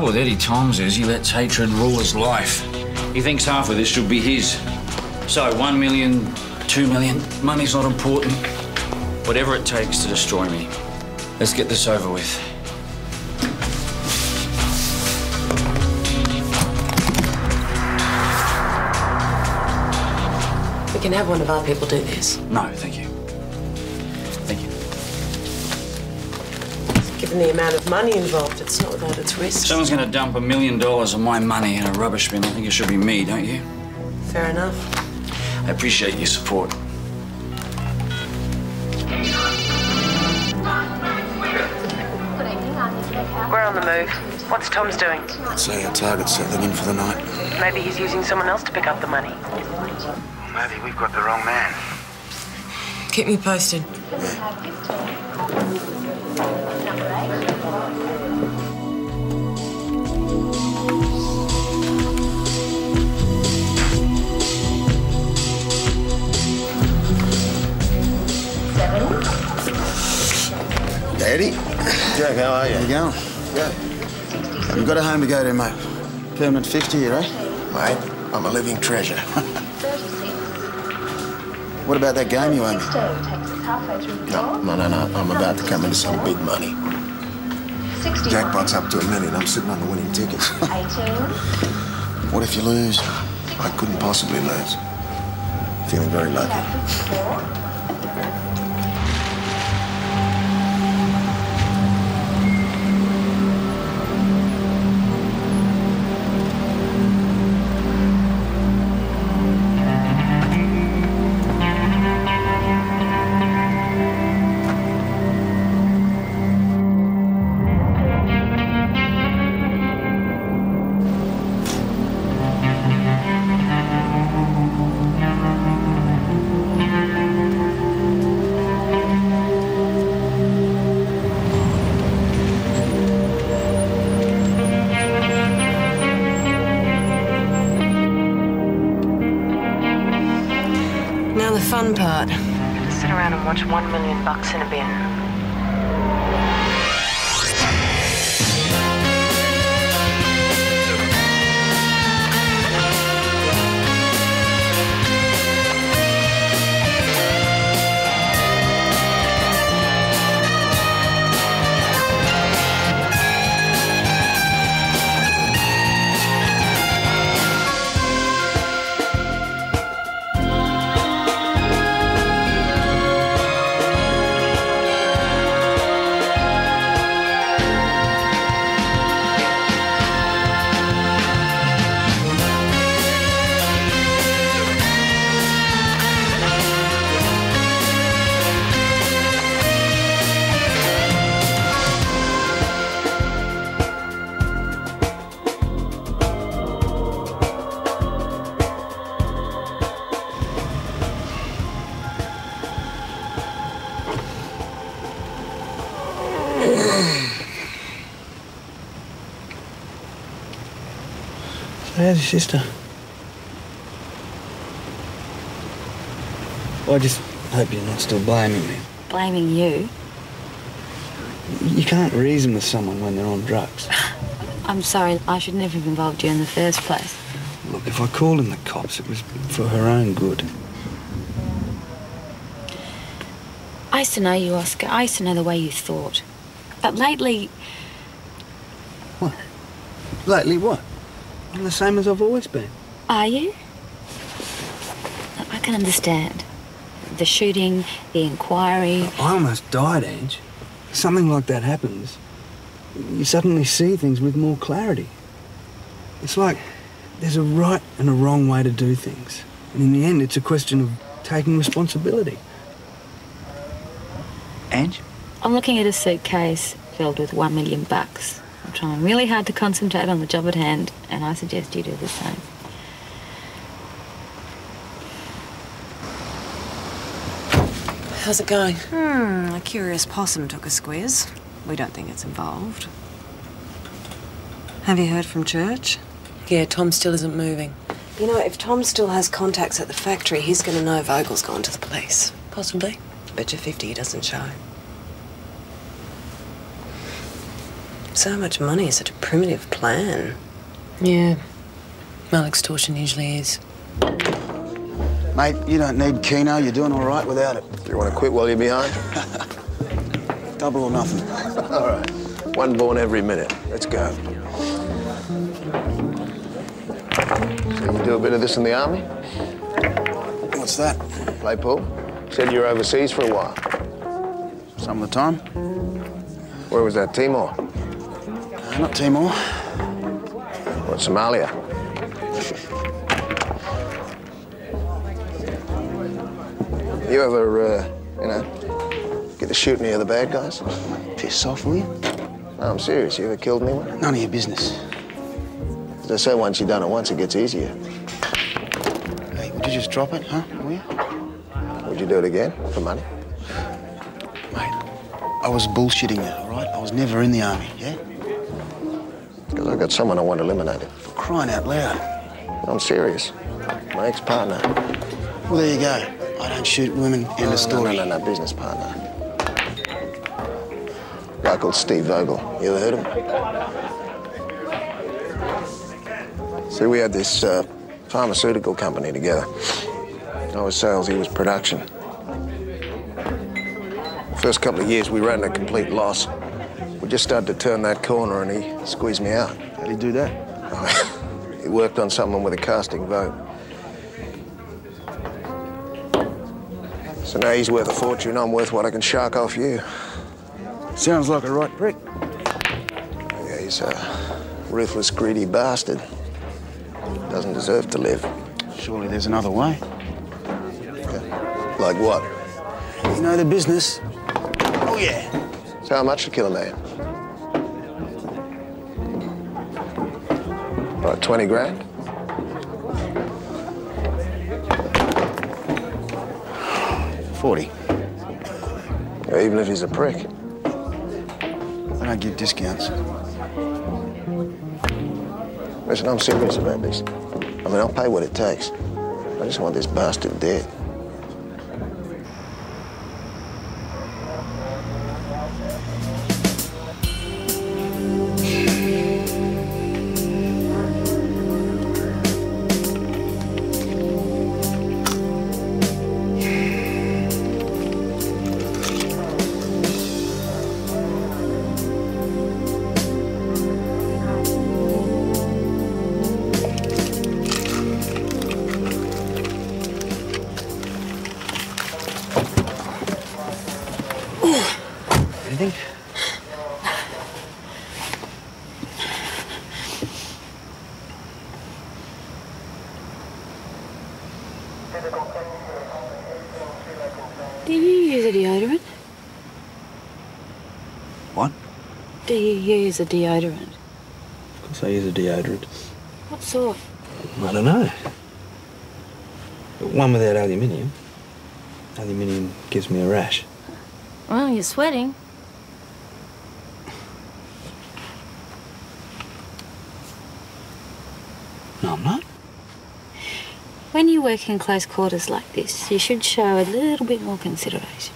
trouble with Eddie Toms is he lets hatred rule his life. He thinks half of this should be his. So 1 million, 2 million, money's not important. Whatever it takes to destroy me. Let's get this over with. We can have one of our people do this. No, thank you. Thank you. Given the amount of money involved, it's not without its risks. If someone's going to dump $1 million of my money in a rubbish bin, I think it should be me, don't you? Fair enough. I appreciate your support. We're on the move. What's Tom's doing? I'd say our target's settling in for the night. Maybe he's using someone else to pick up the money. Maybe we've got the wrong man. Keep me posted. Daddy? Jack, how are you? How you going? Good. You've got a home to go to, mate. Permanent fix to you, eh? Mate, I'm a living treasure. What about that game you owe me? No. I'm about to come into some big money. Jackpot's up to $1 million. I'm sitting on the winning tickets. 18. What if you lose? I couldn't possibly lose. Feeling very lucky. Now the fun part. Sit around and watch $1 million in a bin. How's your sister? Well, I just hope you're not still blaming me. Blaming you? You can't reason with someone when they're on drugs. I'm sorry, I should never have involved you in the first place. Look, if I called in the cops, it was for her own good. I used to know you, Oscar. I used to know the way you thought. But lately... What? Lately what? I'm the same as I've always been. Are you? I can understand. The shooting, the inquiry... I almost died, Ange. Something like that happens. You suddenly see things with more clarity. It's like there's a right and a wrong way to do things. And in the end, it's a question of taking responsibility. Ange? I'm looking at a suitcase filled with $1 million. I'm trying really hard to concentrate on the job at hand, and I suggest you do the same. How's it going? A curious possum took a squiz. We don't think it's involved. Have you heard from church? Yeah, Tom still isn't moving. You know, if Tom still has contacts at the factory, he's going to know Vogel's gone to the police. Possibly. Bet you 50 he doesn't show. So much money is such a primitive plan. Yeah. Well, extortion usually is. Mate, you don't need Keno. You're doing all right without it. Do you want to quit while you're behind? Double or nothing. All right. One born every minute. Let's go. So you do a bit of this in the army? What's that? Play pool? Said you were overseas for a while. Some of the time. Where was that, Timor? Not Timor. What, Somalia? You ever, get to shoot any of the bad guys? Piss off, will you? No, I'm serious. You ever killed anyone? None of your business. They say once you've done it once, it gets easier. Hey, would you just drop it, huh? Will you? Would you do it again for money? Mate, I was bullshitting you, all right? I was never in the army, yeah? Because I got someone I want eliminated. For crying out loud. I'm serious. My ex-partner. Well, there you go. I don't shoot women. End of story. No, business partner. A guy called Steve Vogel. You ever heard of him? See, we had this pharmaceutical company together. I was sales, he was production. First couple of years, we ran a complete loss. We just started to turn that corner and he squeezed me out. How'd he do that? He worked on someone with a casting vote. So now he's worth a fortune, I'm worth what I can shark off you. Sounds like a right prick. Yeah, he's a ruthless, greedy bastard. Doesn't deserve to live. Surely there's another way. Yeah. Like what? You know the business. Oh, yeah. So how much to kill a man? About 20 grand? $40. Yeah, even if he's a prick. I don't give discounts. Listen, I'm serious about this. I mean, I'll pay what it takes. I just want this bastard dead. Anything? Do you use a deodorant? What? Do you use a deodorant? Of course I use a deodorant. What sort? I don't know. One without aluminium. Aluminium gives me a rash. Well, you're sweating. No, I'm not. When you work in close quarters like this, you should show a little bit more consideration.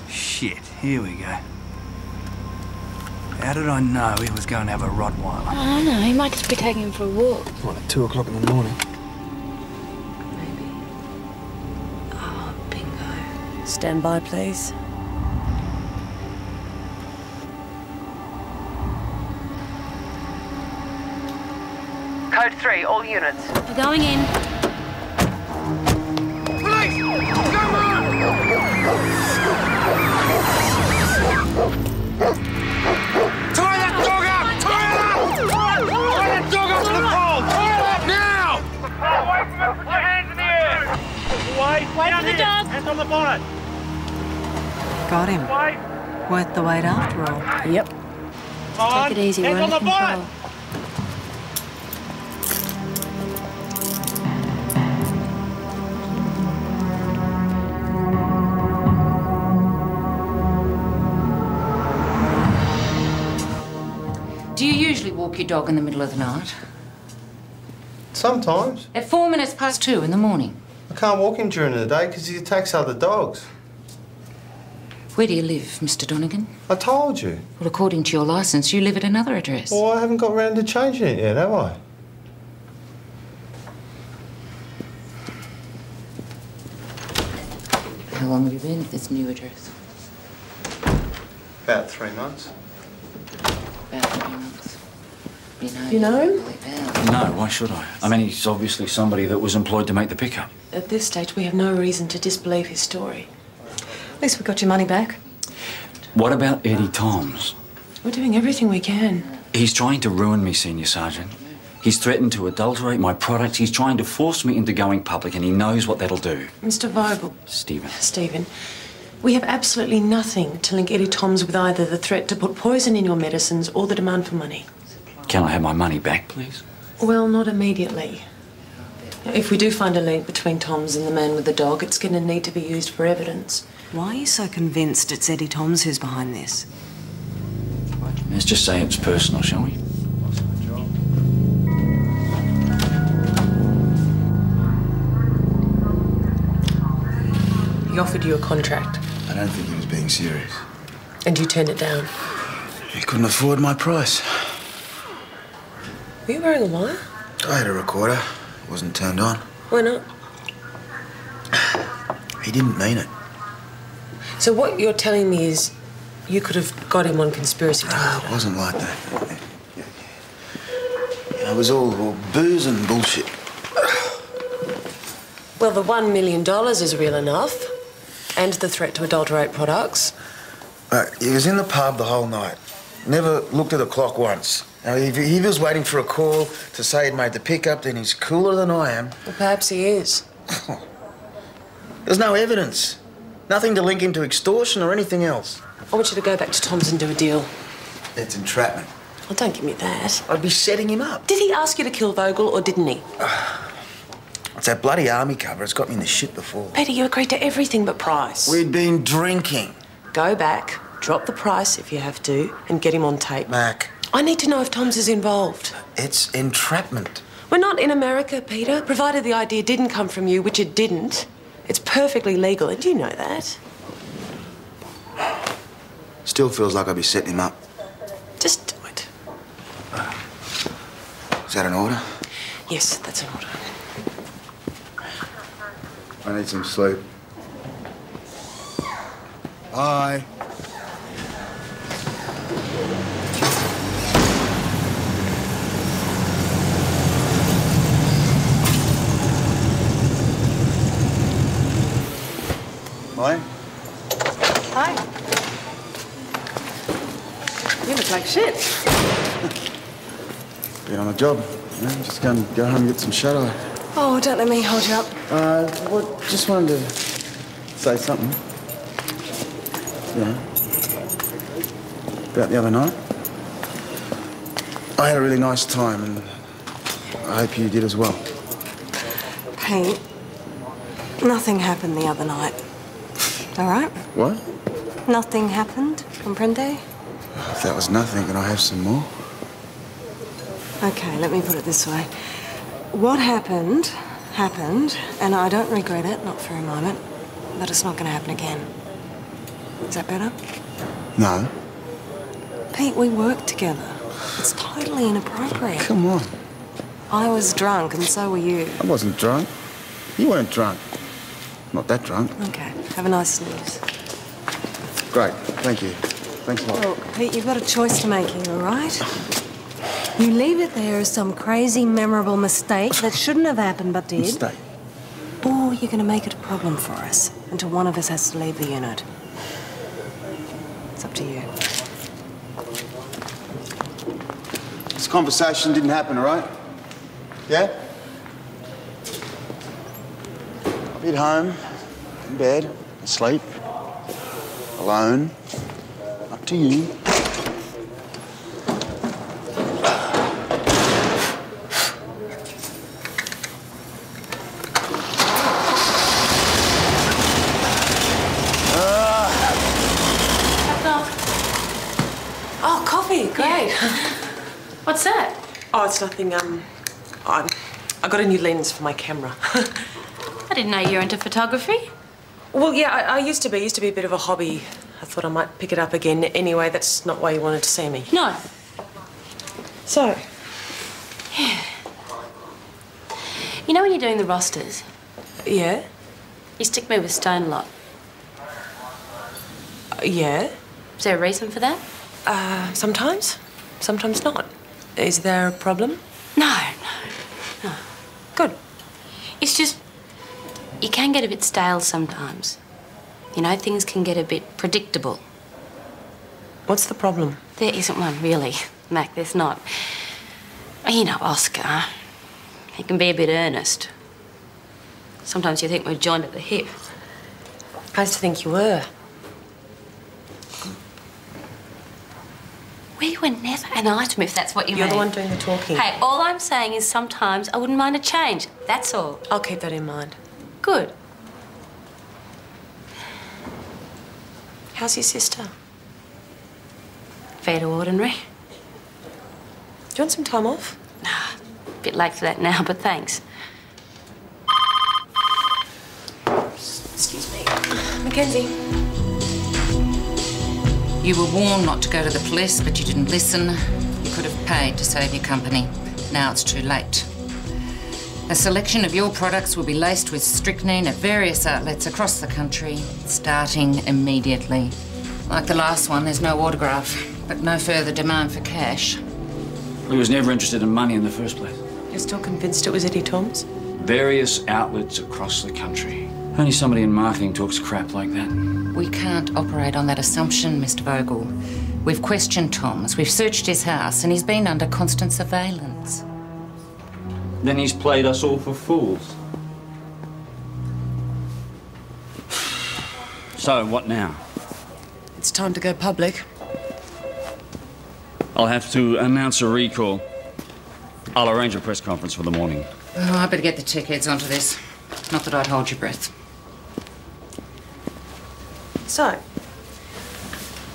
Shit, here we go. How did I know he was going to have a Rottweiler? I don't know, he might just be taking him for a walk. What, at 2 o'clock in the morning? Maybe. Oh, bingo. Stand by, please. Code 3, all units. We're going in. Police! Come on! Tie that dog up! Tie it up! Tie that dog up to the pole! Tie it up now! Away from it! Put your hands in the air! Wait for the dog. Hands on the bonnet! Got him. Wait! Worth the wait after all. Yep. On! Take it easy, Hands we're on the under bonnet! control. Do you usually walk your dog in the middle of the night? Sometimes. At 2:04 in the morning. I can't walk him during the day because he attacks other dogs. Where do you live, Mr. Donegan? I told you. Well, according to your licence, you live at another address. Well, I haven't got round to changing it yet, have I? How long have you been at this new address? About 3 months. About 3 months. You know him? No, why should I? I mean, he's obviously somebody that was employed to make the pickup. At this stage, we have no reason to disbelieve his story. At least we got your money back. What about Eddie Toms? We're doing everything we can. He's trying to ruin me, Senior Sergeant. He's threatened to adulterate my products. He's trying to force me into going public, and he knows what that'll do. Mr. Vogel. Stephen, we have absolutely nothing to link Eddie Toms with either the threat to put poison in your medicines or the demand for money. Can I have my money back, please? Well, not immediately. If we do find a link between Toms and the man with the dog, it's going to need to be used for evidence. Why are you so convinced it's Eddie Toms who's behind this? Let's just say it's personal, shall we? He offered you a contract. I don't think he was being serious. And you turned it down. He couldn't afford my price. Were you wearing a wire? I had a recorder. It wasn't turned on. Why not? He didn't mean it. So what you're telling me is you could have got him on conspiracy to murder. It wasn't like that. It was all booze and bullshit. Well, the $1 million is real enough. And the threat to adulterate products. He was in the pub the whole night. Never looked at the clock once. Now, if he was waiting for a call to say he'd made the pickup, then he's cooler than I am. Well, perhaps he is. There's no evidence. Nothing to link him to extortion or anything else. I want you to go back to Tom's and do a deal. It's entrapment. Well, don't give me that. I'd be setting him up. Did he ask you to kill Vogel or didn't he? It's that bloody army cover. It's got me in the shit before. Peter, you agreed to everything but price. We'd been drinking. Go back, drop the price if you have to, and get him on tape. Mac. I need to know if Tom's is involved. It's entrapment. We're not in America, Peter. Provided the idea didn't come from you, which it didn't, it's perfectly legal, and you know that. Still feels like I'd be setting him up. Just do it. Is that an order? Yes, that's an order. I need some sleep. Bye. Morning. Hi. You look like shit. Been on a job. You know, just go home and get some shut-eye. Oh, don't let me hold you up. Just wanted to say something. You know, about the other night. I had a really nice time, and I hope you did as well. Hey, nothing happened the other night. All right? What? Nothing happened, comprende? If that was nothing, can I have some more? Okay, let me put it this way. What happened, happened, and I don't regret it, not for a moment, but it's not going to happen again. Is that better? No. Pete, we worked together. It's totally inappropriate. Come on. I was drunk, and so were you. I wasn't drunk. You weren't drunk. Not that drunk. Okay, have a nice snooze. Great, thank you. Thanks a lot. Look, Pete, you've got a choice to make here, all right? You leave it there as some crazy, memorable mistake that shouldn't have happened but did. Mistake? Or you're going to make it a problem for us until one of us has to leave the unit. It's up to you. This conversation didn't happen, all right? Yeah? I'll be at home, in bed, asleep, alone. Up to you. Oh, coffee, great. What's that? Oh, it's nothing, I got a new lens for my camera. I didn't know you were into photography. Well, yeah, I used to be a bit of a hobby. I thought I might pick it up again. Anyway, that's not why you wanted to see me. No. So? Yeah. You know when you're doing the rosters? Yeah? You stick me with Stone a lot. Yeah? Is there a reason for that? Sometimes. Sometimes not. Is there a problem? No. Good. It's just, you can get a bit stale sometimes. You know, things can get a bit predictable. What's the problem? There isn't one, really, Mac, there's not. You know, Oscar, he can be a bit earnest. Sometimes you think we're joined at the hip. I used to think you were. We were never an item, if that's what you mean. You're the one doing the talking. Hey, all I'm saying is sometimes I wouldn't mind a change. That's all. I'll keep that in mind. Good. How's your sister? Fair to ordinary. Do you want some time off? Nah, a bit late for that now, but thanks. Excuse me. Mackenzie. You were warned not to go to the police, but you didn't listen. You could have paid to save your company. Now it's too late. A selection of your products will be laced with strychnine at various outlets across the country, starting immediately. Like the last one, there's no autograph, but no further demand for cash. He was never interested in money in the first place. You're still convinced it was Eddie Tom's? Various outlets across the country. Only somebody in marketing talks crap like that. We can't operate on that assumption, Mr. Vogel. We've questioned Tom's, we've searched his house, and he's been under constant surveillance. Then he's played us all for fools. So, what now? It's time to go public. I'll have to announce a recall. I'll arrange a press conference for the morning. Oh, I better get the tech heads onto this. Not that I'd hold your breath. So,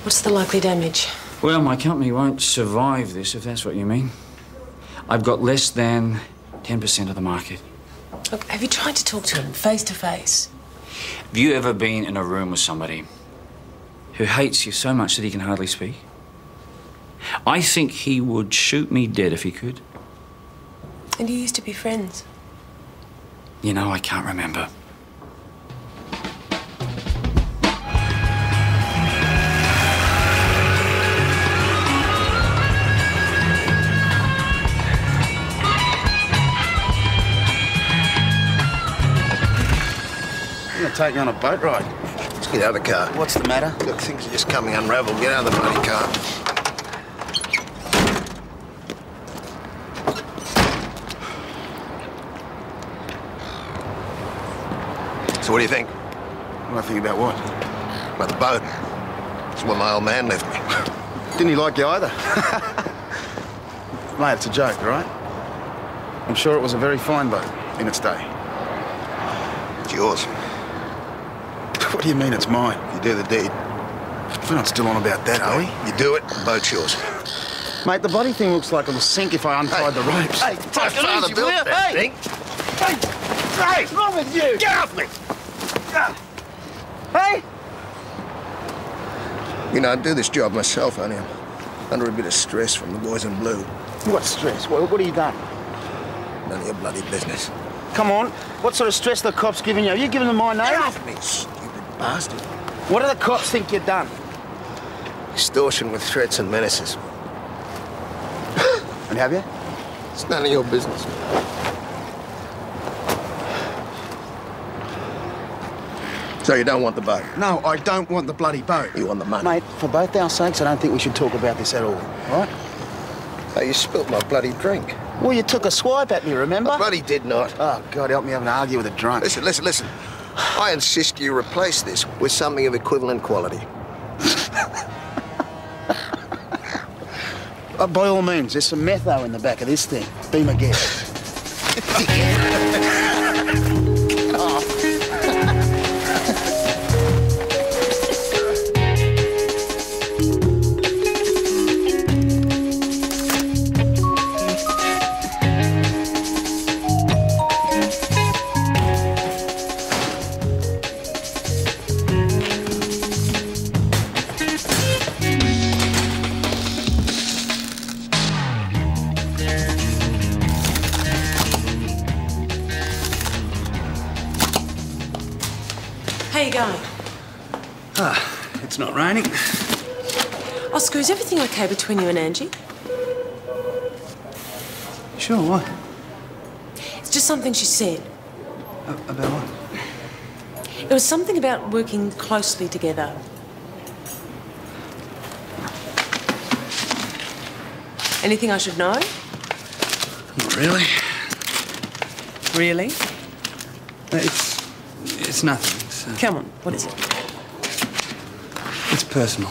what's the likely damage? Well, my company won't survive this, if that's what you mean. I've got less than 10% of the market. Look, have you tried to talk to him face to face? Have you ever been in a room with somebody who hates you so much that he can hardly speak? I think he would shoot me dead if he could. And you used to be friends. You know, I can't remember. I'm gonna take you on a boat ride. Let's get out of the car. What's the matter? Look, things are just coming unraveled. Get out of the bloody car. So what do you think? What do I think about what? About the boat. It's what my old man left me. Didn't he like you either? Mate, it's a joke, right? I'm sure it was a very fine boat in its day. It's yours. What do you mean it's mine? You do the deed. We're not still on about that, are we? You do it, the boat's yours. Mate, the bloody thing looks like it will sink if I untied the ropes. Hey, my father built that thing. Hey! What's wrong with you? Get off me! Hey! You know, I do this job myself, only I'm under a bit of stress from the boys in blue. What stress? What have you done? None of your bloody business. Come on. What sort of stress the cops giving you? Are you giving them my name? Get off me, stupid bastard. What do the cops think you've done? Extortion with threats and menaces. And have you? It's none of your business. So you don't want the boat? No, I don't want the bloody boat. You want the money? Mate, for both our sakes, I don't think we should talk about this at all, right? Hey, you spilt my bloody drink. Well, you took a swipe at me, remember? I bloody did not. Oh, God, help me having to argue with a drunk. Listen. I insist you replace this with something of equivalent quality. By all means, there's some metho in the back of this thing. Be my guest. you going? It's not raining. Oscar, is everything okay between you and Angie? Sure, what? It's just something she said. About what? It was something about working closely together. Anything I should know? Not really. Really? It's nothing. Come on, what is it? It's personal.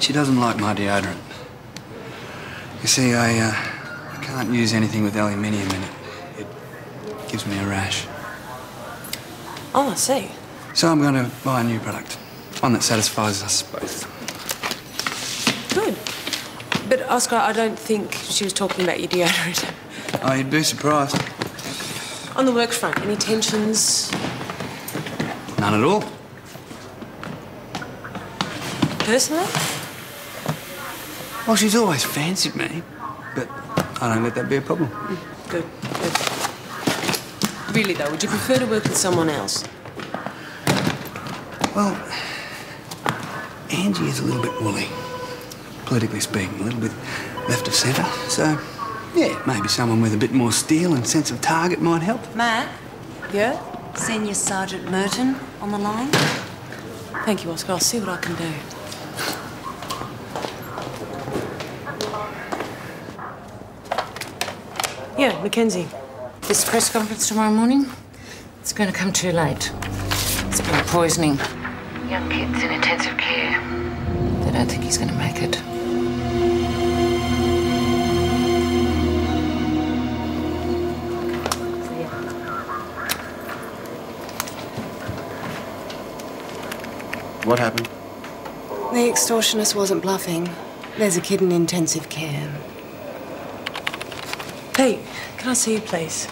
She doesn't like my deodorant. You see, I can't use anything with aluminium in it. It gives me a rash. Oh, I see. So I'm going to buy a new product. One that satisfies us both. Good. But, Oscar, I don't think she was talking about your deodorant. Oh, you'd be surprised. On the work front, any tensions? None at all. Personally? Well, she's always fancied me, but I don't let that be a problem. Good, good. Really, though, would you prefer to work with someone else? Well, Angie is a little bit woolly, politically speaking, a little bit left of centre. So, yeah, maybe someone with a bit more steel and sense of target might help. Matt? Yeah? Senior Sergeant Merton on the line. Thank you, Oscar. I'll see what I can do. Yeah, Mackenzie. This press conference tomorrow morning, it's going to come too late. It's blood poisoning. Young kid's in intensive care. They don't think he's going to make it. What happened? The extortionist wasn't bluffing. There's a kid in intensive care. Hey, can I see you, please?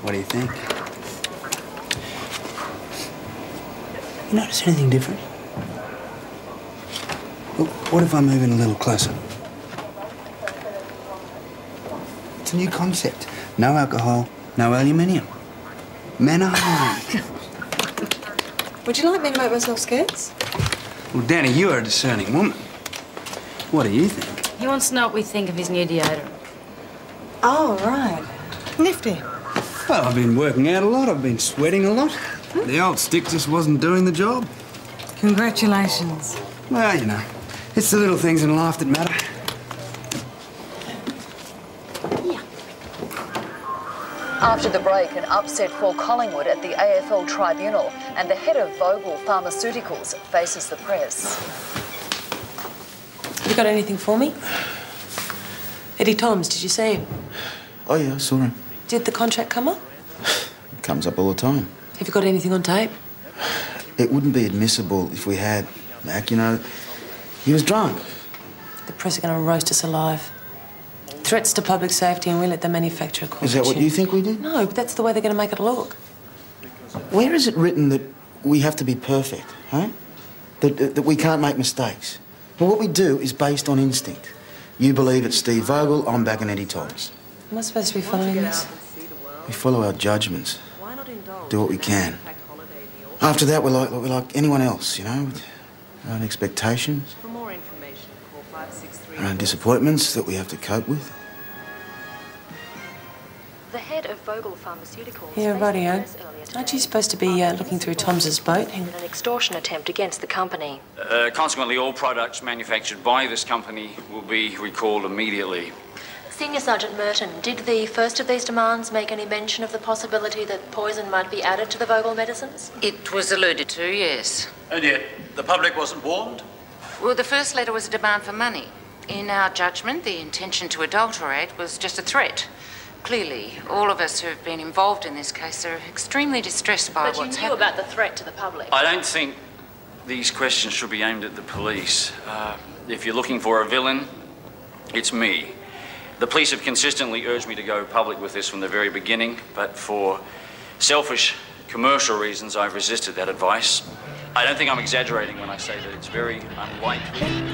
What do you think? You notice anything different? Well, what if I move in a little closer? It's a new concept. No alcohol, no aluminium. Men are home. Would you like me to make myself scarce? Well, Danny, you are a discerning woman. What do you think? He wants to know what we think of his new deodorant. Oh, right. Nifty. Well, I've been working out a lot. I've been sweating a lot. The old stick just wasn't doing the job. Congratulations. Well, you know, it's the little things in life that matter. After the break, an upset for Collingwood at the AFL Tribunal, and the head of Vogel Pharmaceuticals faces the press. You got anything for me? Eddie Toms, did you see him? Oh, yeah, I saw him. Did the contract come up? It comes up all the time. Have you got anything on tape? It wouldn't be admissible if we had, Mac. You know, he was drunk. The press are going to roast us alive. Threats to public safety, and we let the manufacturer call Is that what you think we did? No, but that's the way they're going to make it look. Where is it written that we have to be perfect, huh? That we can't make mistakes? Well, what we do is based on instinct. You believe it's Steve Vogel, I'm backing Eddie Toms. Am I supposed to be following this? We follow our judgments. Do what we can. After that, we're like anyone else, you know, with our own expectations, our own disappointments that we have to cope with. The head of Vogel Pharmaceuticals... Yeah, rightio. Aren't you supposed to be looking through Toms's boat? ...in an extortion attempt against the company. Consequently, all products manufactured by this company will be recalled immediately. Senior Sergeant Merton, did the first of these demands make any mention of the possibility that poison might be added to the Vogel medicines? It was alluded to, yes. And yet, the public wasn't warned? Well, the first letter was a demand for money. In our judgment, the intention to adulterate was just a threat. Clearly, all of us who have been involved in this case are extremely distressed by what's happened. But you knew about the threat to the public. I don't think these questions should be aimed at the police. If you're looking for a villain, it's me. The police have consistently urged me to go public with this from the very beginning, but for selfish commercial reasons, I've resisted that advice. I don't think I'm exaggerating when I say that it's very unlikely.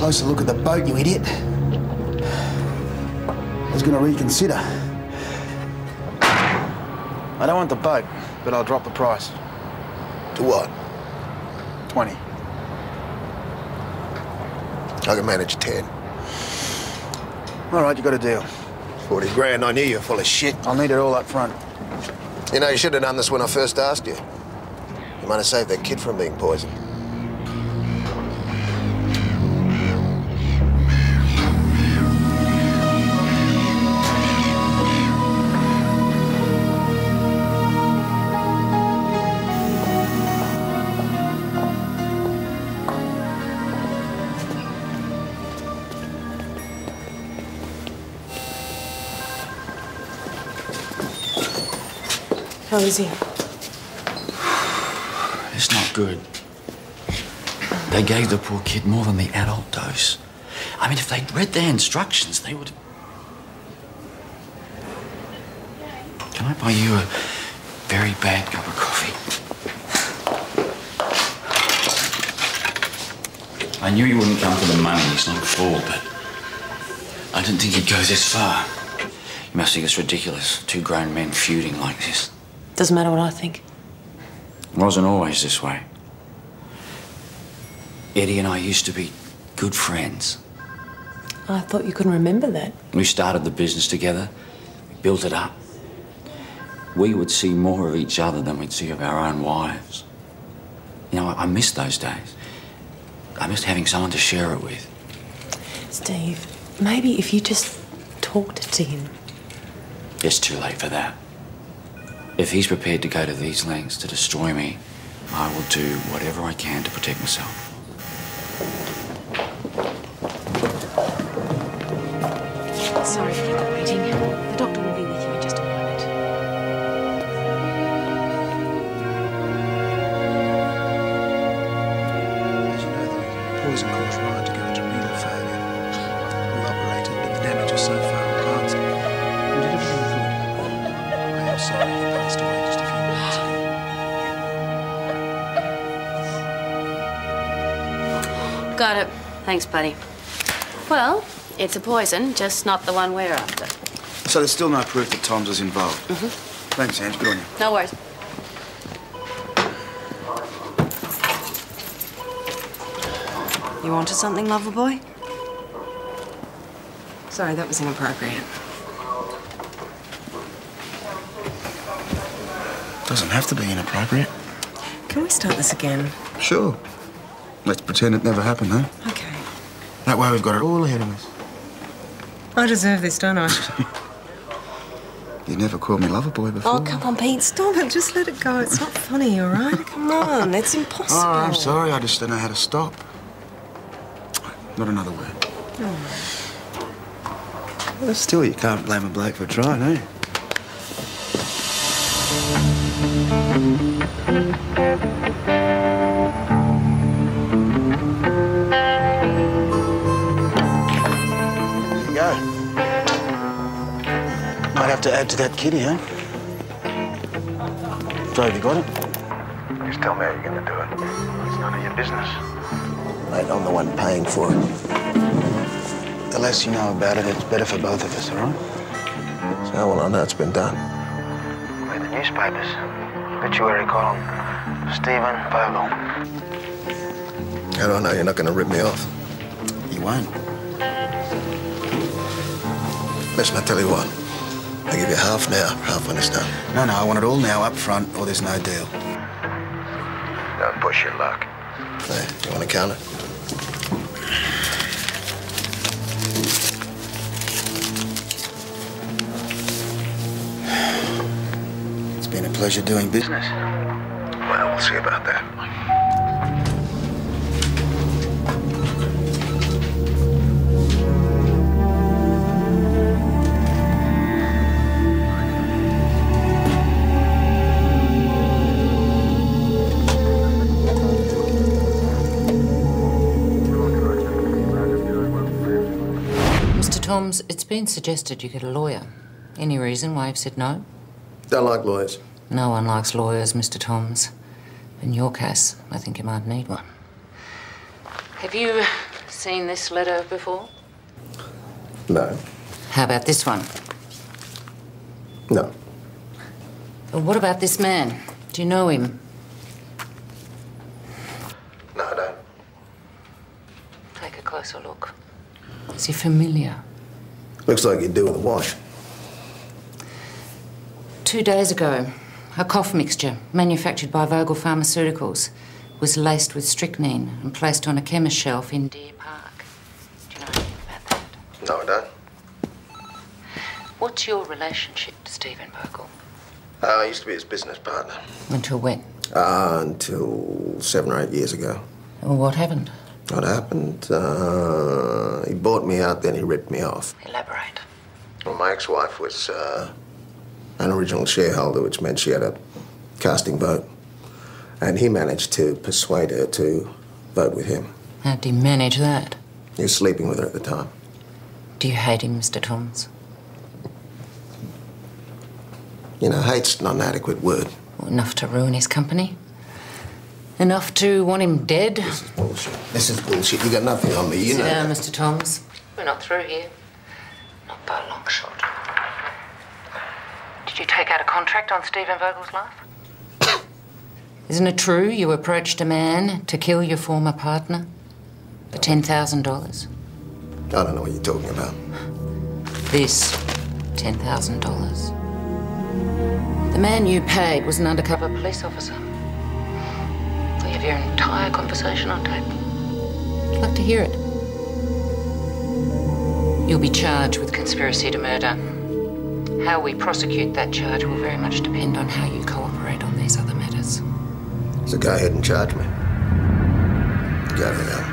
closer look at the boat, you idiot. I was going to reconsider. I don't want the boat, but I'll drop the price. To what? 20. I can manage 10. All right, you got a deal. 40 grand, I knew you were full of shit. I'll need it all up front. You know, you should have done this when I first asked you. You might have saved that kid from being poisoned. How is he? It's not good. They gave the poor kid more than the adult dose. I mean, if they'd read their instructions, they would... Can I buy you a very bad cup of coffee? I knew he wouldn't come for the money. He's not a fool, but I didn't think he'd go this far. You must think it's ridiculous, two grown men feuding like this. Doesn't matter what I think. It wasn't always this way. Eddie and I used to be good friends. I thought you couldn't remember that. We started the business together, built it up. We would see more of each other than we'd see of our own wives. You know, I miss those days. I missed having someone to share it with. Steve, maybe if you just talked to him. It's too late for that. If he's prepared to go to these lengths to destroy me, I will do whatever I can to protect myself. Sorry to keep you waiting. The doctor will be with you in just a moment. As you know, the poison caused Ryan to go into renal failure. We operated, but the damage was so far advanced. We did everything we could. I am sorry he passed away just a few minutes ago. Got it. Thanks, buddy. Well, it's a poison, just not the one we're after. So there's still no proof that Tom's was involved? Mm-hmm. Thanks, Ange. Good on you. No worries. You wanted something, lover boy? Sorry, that was inappropriate. Doesn't have to be inappropriate. Can we start this again? Sure. Let's pretend it never happened, huh? Okay. That way we've got it all ahead of us. I deserve this, don't I? You never called me lover boy before. Oh, come on, Pete. Stop it. Just let it go. It's not funny, all right? Come on. It's impossible. Oh, I'm sorry. I just don't know how to stop. Not another word. Oh. Well, still, you can't blame a bloke for trying, eh? There you go. Might have to add to that kitty, eh? So have you got it? Just tell me how you're going to do it. It's none of your business. Mate, I'm the one paying for it. The less you know about it, it's better for both of us, all right? So, well, I know it's been done. Read the newspapers. Obituary column. Stephen Vogel. How do I know you're not going to rip me off? You won't. Listen, I tell you what. I give you half now, half when it's done. No, I want it all now, up front, or there's no deal. Don't push your luck. There, you want to count it? It's been a pleasure doing business. Well, we'll see about that. Tom's, it's been suggested you get a lawyer. Any reason why you've said no? Don't like lawyers. No one likes lawyers, Mr. Tom's. In your case, I think you might need one. Have you seen this letter before? No. How about this one? No. Well, what about this man? Do you know him? No, I don't. Take a closer look. Is he familiar? Looks like you do with a wash. 2 days ago, a cough mixture manufactured by Vogel Pharmaceuticals was laced with strychnine and placed on a chemist shelf in Deer Park. Do you know anything about that? No, I don't. What's your relationship to Stephen Vogel? I used to be his business partner. Until when? Until 7 or 8 years ago. Well, what happened? What happened? He bought me out, then he ripped me off. Elaborate. Well, my ex-wife was an original shareholder, which meant she had a casting vote. And he managed to persuade her to vote with him. How did he manage that? He was sleeping with her at the time. Do you hate him, Mr. Toms? You know, hate's not an adequate word. Well, enough to ruin his company? Enough to want him dead? This is bullshit. This is bullshit. You got nothing on me, you know. Sit down, Mr. Toms. We're not through here. Not by a long shot. Did you take out a contract on Stephen Vogel's life? Isn't it true you approached a man to kill your former partner for $10,000? I don't know what you're talking about. This $10,000. The man you paid was an undercover police officer. We have your entire conversation on tape. I'd like to hear it. You'll be charged with conspiracy to murder. How we prosecute that charge will very much depend on how you cooperate on these other matters. So go ahead and charge me. Go ahead now.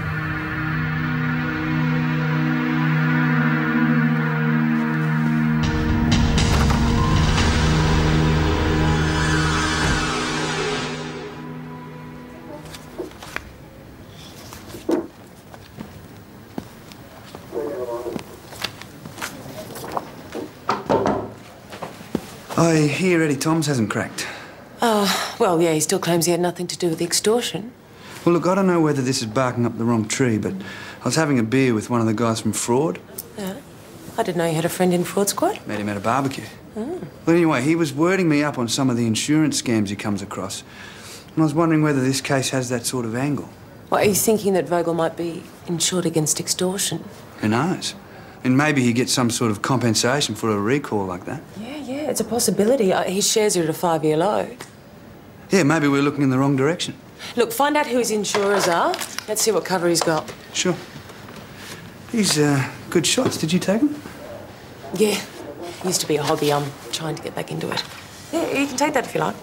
I hear Eddie Toms hasn't cracked. Well, yeah, he still claims he had nothing to do with the extortion. Well, look, I don't know whether this is barking up the wrong tree, but I was having a beer with one of the guys from Fraud. Yeah. I didn't know you had a friend in Fraud Squad. Met him at a barbecue. Oh. Well, anyway, he was wording me up on some of the insurance scams he comes across. And I was wondering whether this case has that sort of angle. Well, are you thinking that Vogel might be insured against extortion? Who knows? And maybe he gets some sort of compensation for a recall like that. Yeah, it's a possibility. His shares are at a 5-year low. Yeah, maybe we're looking in the wrong direction. Look, find out who his insurers are. Let's see what cover he's got. Sure. He's good shots. Did you take them? Yeah, used to be a hobby. I'm trying to get back into it. Yeah, you can take that if you like.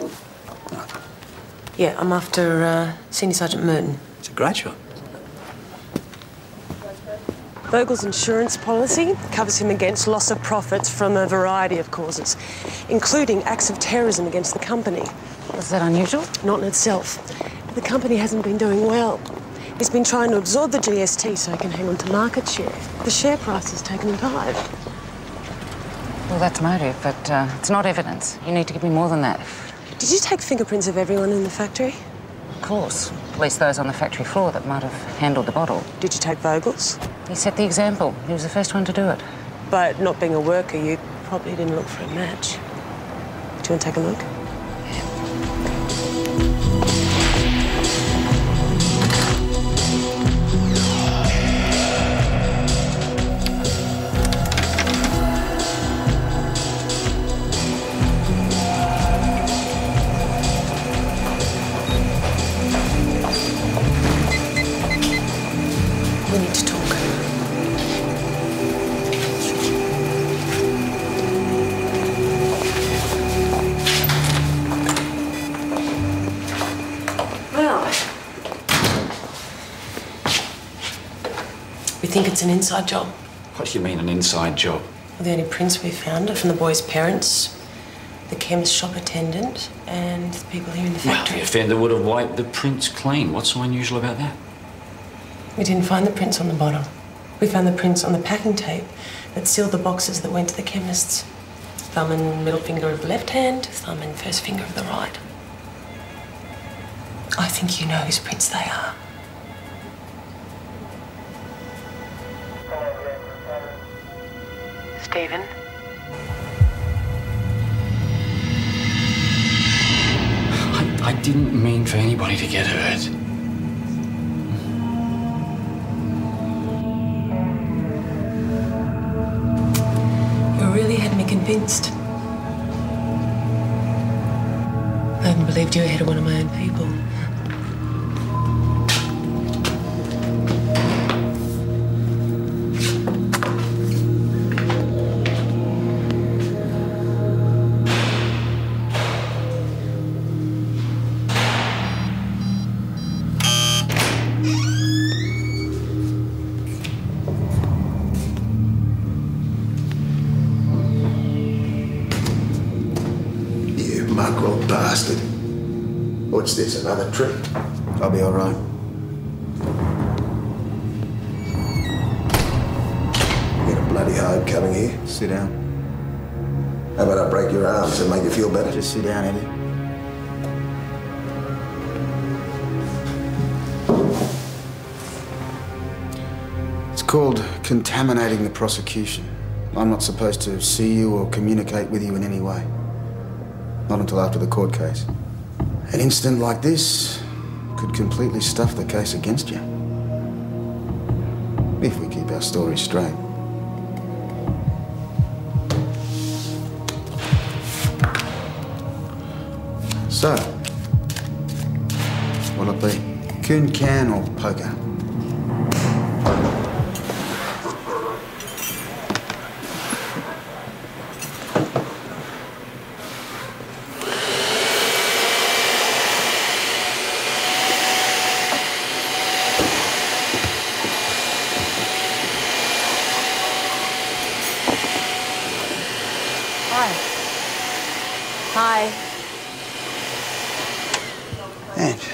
Yeah, I'm after Senior Sergeant Merton. It's a great shot. Vogel's insurance policy covers him against loss of profits from a variety of causes, including acts of terrorism against the company. Is that unusual? Not in itself. The company hasn't been doing well. He's been trying to absorb the GST so he can hang on to market share. The share price has taken a dive. Well, that's motive, but it's not evidence. You need to give me more than that. Did you take fingerprints of everyone in the factory? Of course. At least those on the factory floor that might have handled the bottle. Did you take Vogel's? He set the example. He was the first one to do it. But not being a worker, you probably didn't look for a match. Do you want to take a look? We need to talk. Well, we think it's an inside job. What do you mean, an inside job? Well, the only prints we found are from the boy's parents, the chemist shop attendant, and the people here in the Well, factory. the offender would have wiped the prints clean. What's so unusual about that? We didn't find the prints on the bottle. We found the prints on the packing tape that sealed the boxes that went to the chemist's. Thumb and middle finger of the left hand, thumb and first finger of the right. I think you know whose prints they are. Stephen. I didn't mean for anybody to get hurt. You really had me convinced. I hadn't believed you ahead of one of my own people. Mongrel bastard. What's this, another trick? I'll be all right. You got a bloody hard coming here? Sit down. How about I break your arms and make you feel better? Just sit down, Eddie. It's called contaminating the prosecution. I'm not supposed to see you or communicate with you in any way. Not until after the court case. An incident like this could completely stuff the case against you. If we keep our story straight. So, what'll it be? Coon can or poker? Hi. Ange.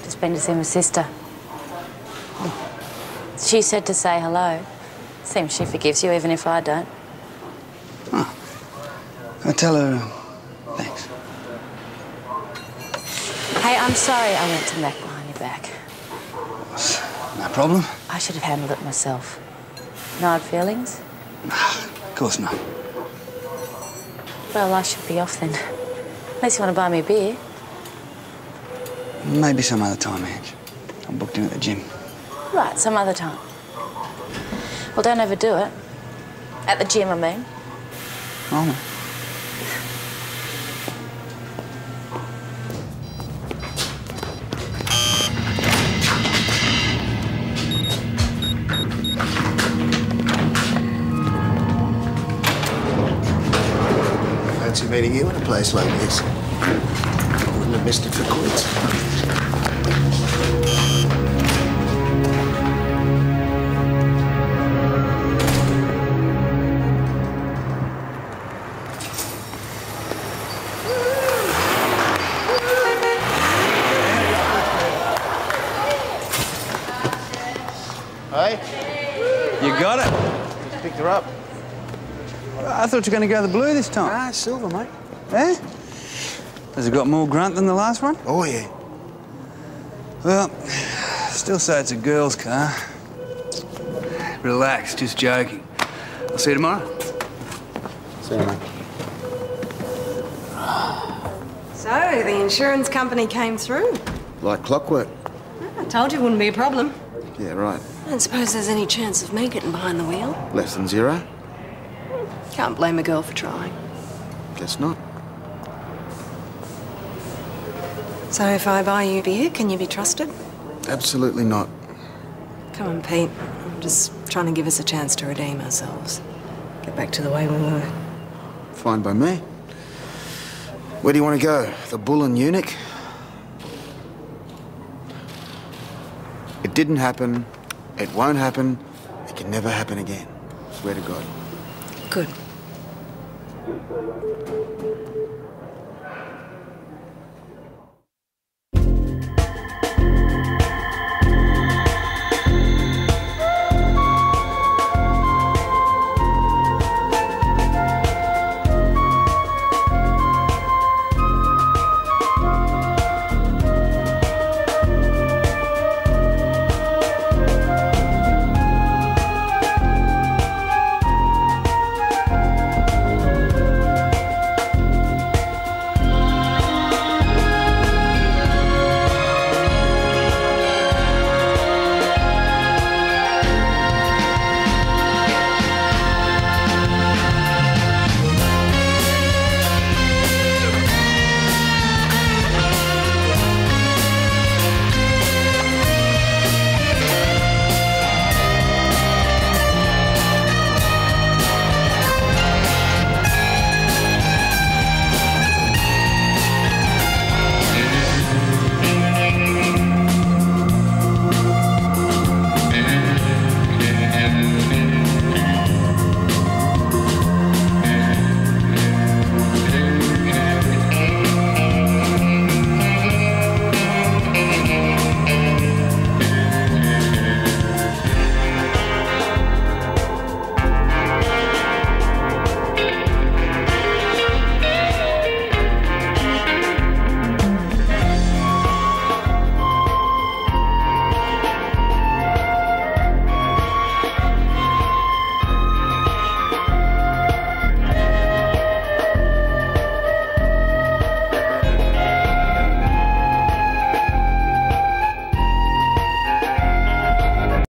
Just been to see my sister. She said to say hello. Seems she forgives you even if I don't. Oh. I tell her, thanks. Hey, I'm sorry I went to Mac behind your back. No problem. I should have handled it myself. No hard feelings? Of course not. Well, I should be off then. Unless you want to buy me a beer. Maybe some other time, Ange. I'm booked in at the gym. Right, some other time. Well, don't overdo it. At the gym, I mean. Oh, no. Fancy meeting you in a place like this. Wouldn't have missed it for quits. Hey? You got it? Just picked her up. I thought you were going to go the blue this time. Ah, silver, mate. Eh? Has it got more grunt than the last one? Oh, yeah. Well, still say it's a girl's car. Relax, just joking. I'll see you tomorrow. See you, mate. So, the insurance company came through. Like clockwork. I told you it wouldn't be a problem. Yeah, right. I don't suppose there's any chance of me getting behind the wheel. Less than zero? Can't blame a girl for trying. Guess not. So if I buy you beer, can you be trusted? Absolutely not. Come on, Pete. I'm just trying to give us a chance to redeem ourselves. Get back to the way we were. Fine by me. Where do you want to go? The Bull and Eunuch? It didn't happen. It won't happen. It can never happen again. Swear to God. Good.